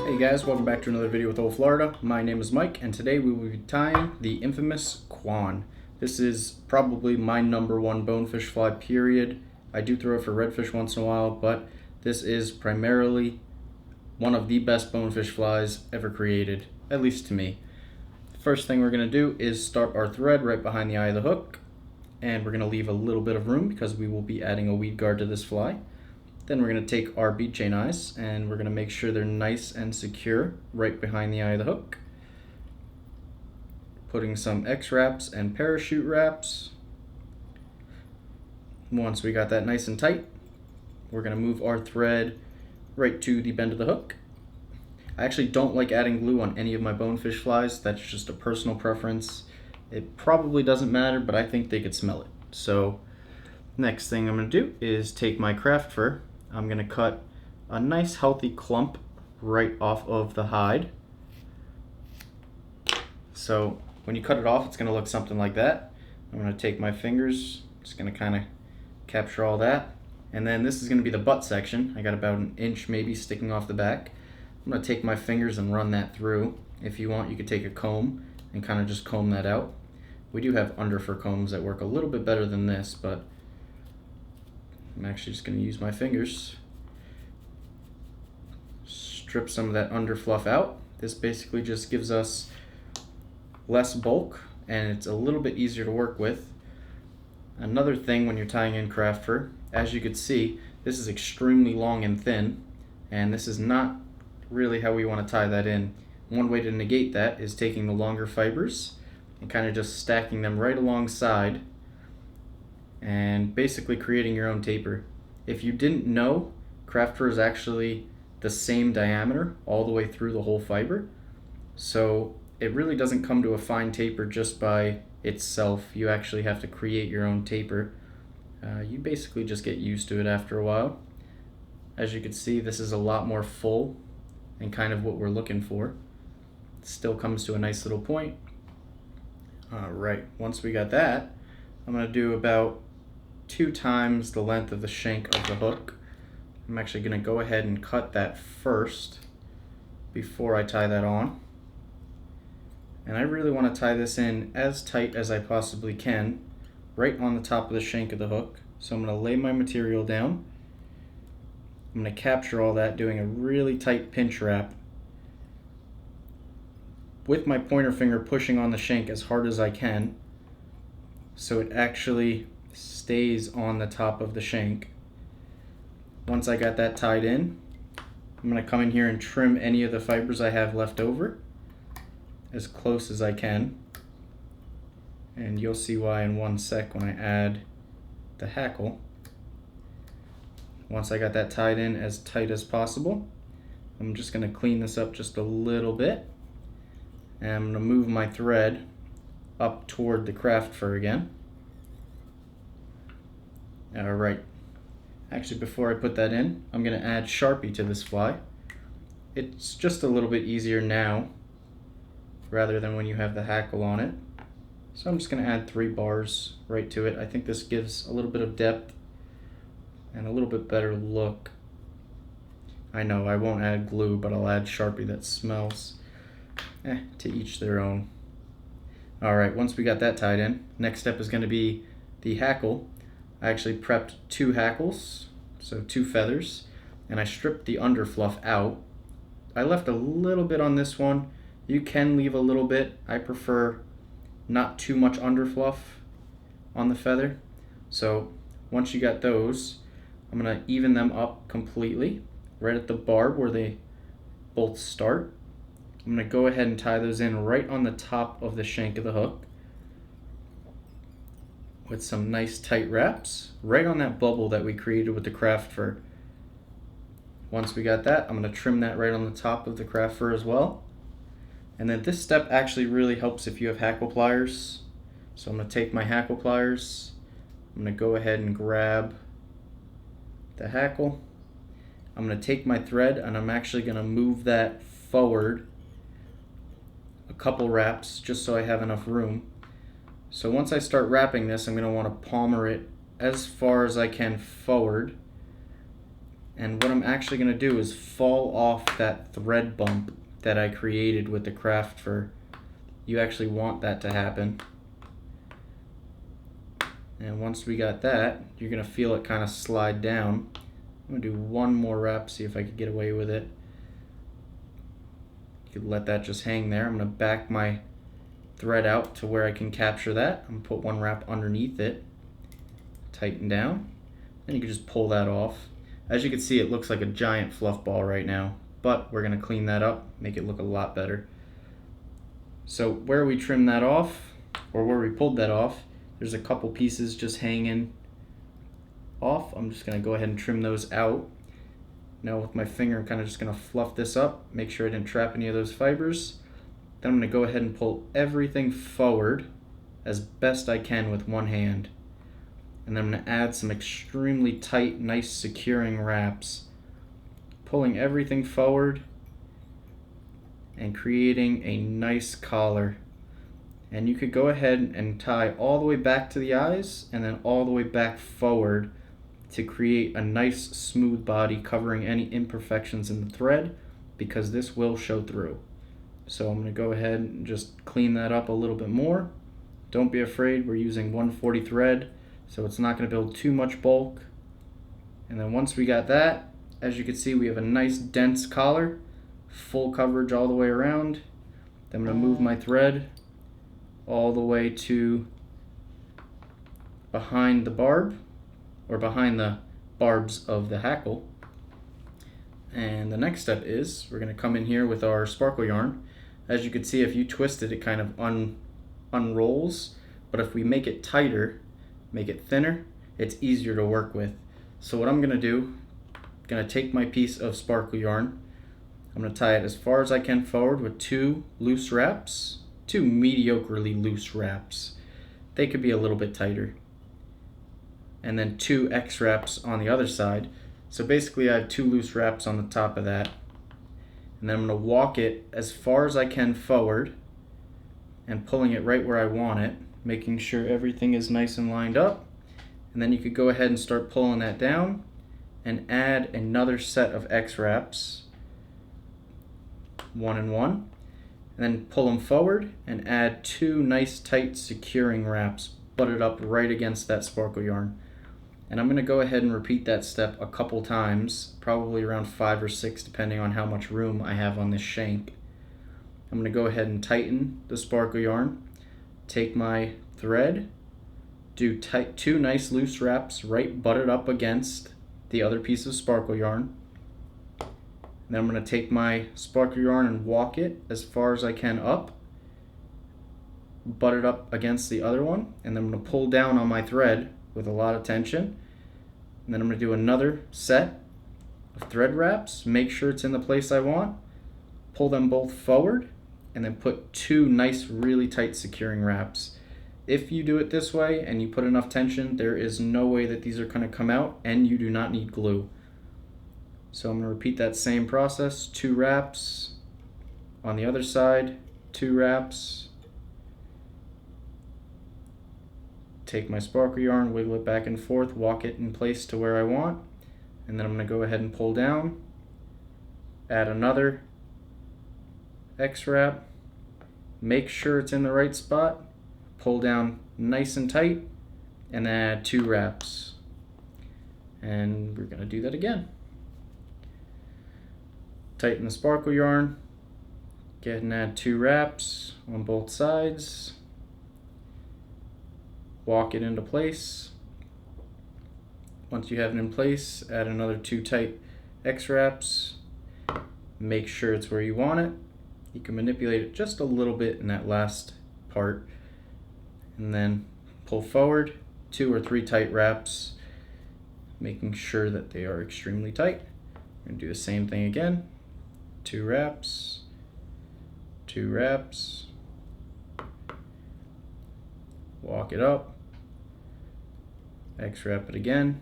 Hey guys, welcome back to another video with Old Florida. My name is Mike, and today we will be tying the infamous Kwan. This is probably my #1 bonefish fly, period. I do throw it for redfish once in a while, but this is primarily one of the best bonefish flies ever created, at least to me. First thing we're going to do is start our thread right behind the eye of the hook, and we're going to leave a little bit of room because we will be adding a weed guard to this fly. Then we're going to take our bead chain eyes and we're going to make sure they're nice and secure right behind the eye of the hook. Putting some X-wraps and parachute wraps. Once we got that nice and tight, we're going to move our thread right to the bend of the hook. I actually don't like adding glue on any of my bonefish flies. That's just a personal preference. It probably doesn't matter, but I think they could smell it. So next thing I'm going to do is take my craft fur. I'm going to cut a nice healthy clump right off of the hide. So when you cut it off, it's going to look something like that. I'm going to take my fingers, just going to kind of capture all that. And then this is going to be the butt section. I got about an inch maybe sticking off the back. I'm going to take my fingers and run that through. If you want, you could take a comb and kind of just comb that out. We do have underfur combs that work a little bit better than this, but I'm actually just going to use my fingers. Strip some of that under fluff out. This basically just gives us less bulk and it's a little bit easier to work with. Another thing when you're tying in craft fur, as you can see, this is extremely long and thin, and this is not really how we want to tie that in. One way to negate that is taking the longer fibers and kind of just stacking them right alongside and basically creating your own taper. If you didn't know, craft fur is actually the same diameter all the way through the whole fiber, so it really doesn't come to a fine taper just by itself. You actually have to create your own taper. You basically just get used to it after a while. As you can see, this is a lot more full and kind of what we're looking for. It still comes to a nice little point. Alright, once we got that, I'm going to do about 2 times the length of the shank of the hook. I'm actually going to go ahead and cut that first before I tie that on. And I really want to tie this in as tight as I possibly can, right on the top of the shank of the hook. So I'm going to lay my material down. I'm going to capture all that, doing a really tight pinch wrap with my pointer finger pushing on the shank as hard as I can so it actually stays on the top of the shank. Once I got that tied in, I'm going to come in here and trim any of the fibers I have left over as close as I can. And you'll see why in one sec when I add the hackle. Once I got that tied in as tight as possible, I'm just going to clean this up just a little bit. And I'm going to move my thread up toward the craft fur again. Alright, actually before I put that in, I'm going to add Sharpie to this fly. It's just a little bit easier now rather than when you have the hackle on it. So I'm just going to add 3 bars right to it. I think this gives a little bit of depth and a little bit better look. I know I won't add glue, but I'll add Sharpie that smells. To each their own. Alright, once we got that tied in, next step is going to be the hackle. I actually prepped 2 hackles, so 2 feathers, and I stripped the under fluff out. I left a little bit on this one. You can leave a little bit. I prefer not too much under fluff on the feather. So once you got those, I'm going to even them up completely right at the barb where they both start. I'm going to go ahead and tie those in right on the top of the shank of the hook with some nice tight wraps right on that bubble that we created with the craft fur. Once we got that, I'm going to trim that right on the top of the craft fur as well. And then this step actually really helps if you have hackle pliers. So I'm going to take my hackle pliers, I'm going to go ahead and grab the hackle. I'm going to take my thread and I'm actually going to move that forward a couple wraps just so I have enough room. So once I start wrapping this, I'm going to want to palmer it as far as I can forward And what I'm actually going to do is fall off that thread bump that I created with the craft fur. You actually want that to happen. And once we got that, you're going to feel it kind of slide down. I'm going to do one more wrap, see if I can get away with it. You could let that just hang there. I'm going to back my thread out to where I can capture that. I'm going to put one wrap underneath it, tighten down, then you can just pull that off. As you can see, it looks like a giant fluff ball right now, but we're going to clean that up, make it look a lot better. So where we trimmed that off, or where we pulled that off, there's a couple pieces just hanging off. I'm just going to go ahead and trim those out. Now with my finger, I'm kind of just going to fluff this up, make sure I didn't trap any of those fibers. Then I'm going to go ahead and pull everything forward as best I can with one hand. And then I'm going to add some extremely tight, nice securing wraps, pulling everything forward and creating a nice collar. And you could go ahead and tie all the way back to the eyes and then all the way back forward to create a nice smooth body covering any imperfections in the thread, because this will show through. So I'm going to go ahead and just clean that up a little bit more. Don't be afraid, we're using 140 thread, so it's not going to build too much bulk. And then once we got that, as you can see, we have a nice dense collar, full coverage all the way around. Then I'm going to move my thread all the way to behind the barb, or behind the barbs of the hackle. And the next step is we're going to come in here with our sparkle yarn. As you can see, if you twist it, it kind of unrolls, but if we make it tighter, make it thinner, it's easier to work with. So what I'm going to do, I'm going to take my piece of sparkle yarn, I'm going to tie it as far as I can forward with two loose wraps, two mediocrely loose wraps. They could be a little bit tighter. And then two X wraps on the other side. So basically I have two loose wraps on the top of that. And then I'm going to walk it as far as I can forward and pulling it right where I want it, making sure everything is nice and lined up. And then you could go ahead and start pulling that down and add another set of X wraps, one and one. And then pull them forward and add two nice tight securing wraps butted up right against that sparkle yarn. And I'm going to go ahead and repeat that step a couple times, probably around 5 or 6 depending on how much room I have on this shank. I'm going to go ahead and tighten the sparkle yarn, take my thread, do two nice loose wraps right butted up against the other piece of sparkle yarn. And then I'm going to take my sparkle yarn and walk it as far as I can up, butt it up against the other one, and then I'm going to pull down on my thread with a lot of tension. And then I'm going to do another set of thread wraps, make sure it's in the place I want, pull them both forward, and then put two nice really tight securing wraps. If you do it this way and you put enough tension, there is no way that these are going to come out, and you do not need glue. So I'm going to repeat that same process, two wraps on the other side, two wraps, take my sparkle yarn, wiggle it back and forth, walk it in place to where I want, and then I'm going to go ahead and pull down, add another X wrap, make sure it's in the right spot, pull down nice and tight, and then add two wraps. And we're going to do that again. Tighten the sparkle yarn, get and add two wraps on both sides, walk it into place. Once you have it in place, add another two tight X wraps, make sure it's where you want it. You can manipulate it just a little bit in that last part, and then pull forward, two or three tight wraps, making sure that they are extremely tight. We're going to do the same thing again, two wraps, walk it up, X wrap it again,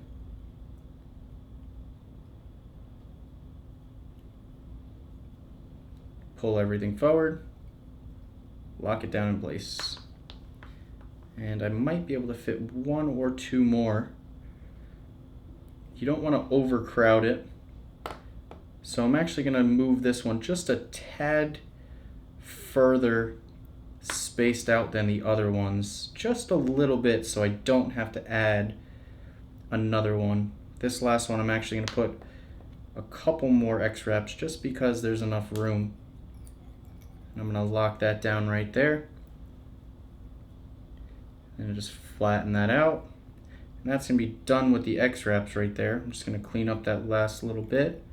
pull everything forward, lock it down in place. And I might be able to fit one or two more. You don't want to overcrowd it, So I'm actually going to move this one just a tad further spaced out than the other ones, just a little bit, so I don't have to add another one. This last one I'm actually going to put a couple more X-wraps just because there's enough room. I'm going to lock that down right there and just flatten that out. And that's going to be done with the X-wraps right there. I'm just going to clean up that last little bit.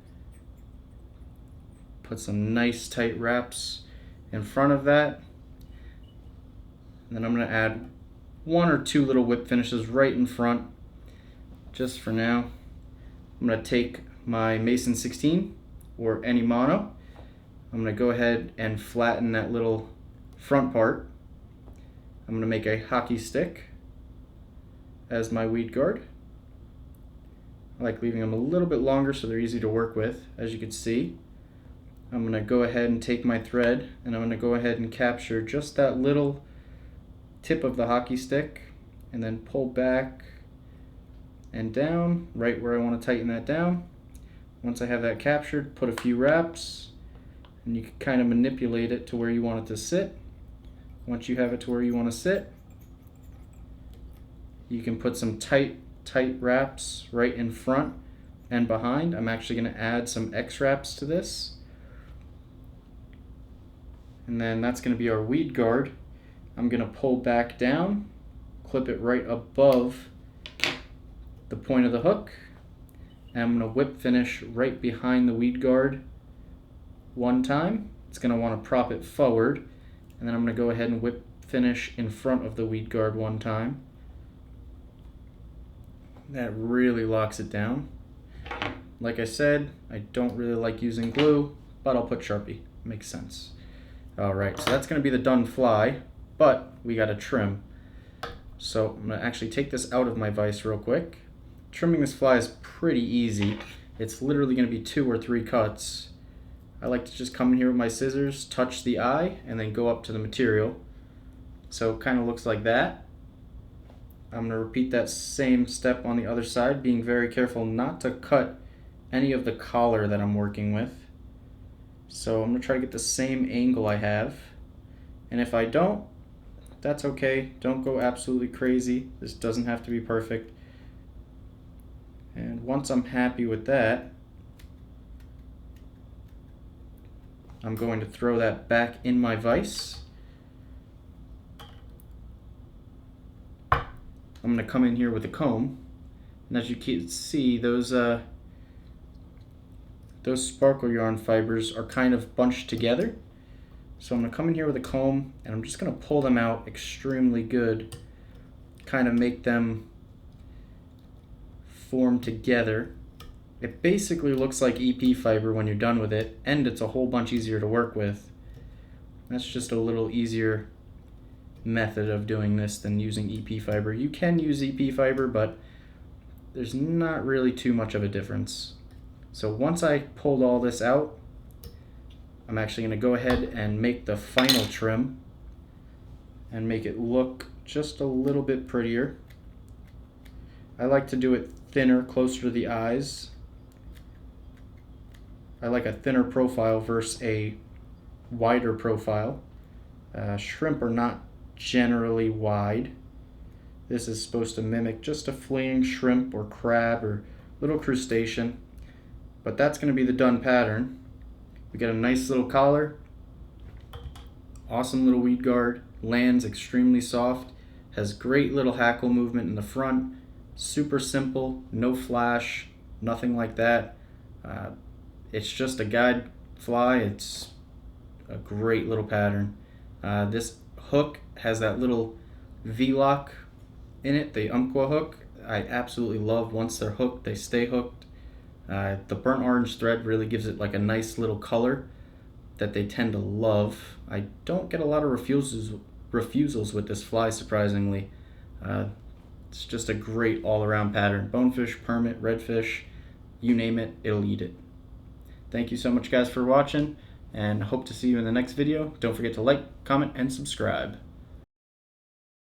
Put some nice tight wraps in front of that. And then I'm going to add 1 or 2 little whip finishes right in front, just for now. I'm going to take my Mason 16 or any mono. I'm going to go ahead and flatten that little front part. I'm going to make a hockey stick as my weed guard. I like leaving them a little bit longer so they're easy to work with, as you can see. I'm going to go ahead and take my thread and I'm going to go ahead and capture just that little tip of the hockey stick and then pull back and down right where I want to tighten that down. Once I have that captured, put a few wraps and you can kind of manipulate it to where you want it to sit. Once you have it to where you want to sit, you can put some tight wraps right in front and behind. I'm actually going to add some X wraps to this. And then that's going to be our weed guard. I'm going to pull back down, clip it right above the point of the hook, and I'm going to whip finish right behind the weed guard one time. It's going to want to prop it forward, and then I'm going to go ahead and whip finish in front of the weed guard one time. That really locks it down. Like I said, I don't really like using glue, but I'll put Sharpie. Makes sense. Alright, so that's going to be the done fly, but we got to trim. So I'm going to actually take this out of my vise real quick. Trimming this fly is pretty easy. It's literally going to be 2 or 3 cuts. I like to just come in here with my scissors, touch the eye, and then go up to the material. So it kind of looks like that. I'm going to repeat that same step on the other side, being very careful not to cut any of the collar that I'm working with. So I'm going to try to get the same angle I have. And if I don't, that's okay. Don't go absolutely crazy. This doesn't have to be perfect. And once I'm happy with that, I'm going to throw that back in my vise. I'm going to come in here with a comb. And as you can see, those sparkle yarn fibers are kind of bunched together. So I'm going to come in here with a comb and I'm just going to pull them out extremely good, kind of make them form together. It basically looks like EP fiber when you're done with it, and it's a whole bunch easier to work with. That's just a little easier method of doing this than using EP fiber. You can use EP fiber, but there's not really too much of a difference. So once I pulled all this out, I'm actually going to go ahead and make the final trim and make it look just a little bit prettier. I like to do it thinner, closer to the eyes. I like a thinner profile versus a wider profile. Shrimp are not generally wide. This is supposed to mimic just a fleeing shrimp or crab or little crustacean. But that's going to be the done pattern. We get a nice little collar, awesome little weed guard, lands extremely soft, has great little hackle movement in the front, super simple, no flash, nothing like that. It's just a guide fly. It's a great little pattern. This hook has that little V-lock in it, the Umpqua hook. I absolutely love. Once they're hooked, they stay hooked. The burnt orange thread really gives it like a nice little color that they tend to love. I don't get a lot of refusals with this fly, surprisingly. It's just a great all-around pattern. Bonefish, permit, redfish, you name it, it'll eat it. Thank you so much, guys, for watching, and hope to see you in the next video. Don't forget to like, comment, and subscribe.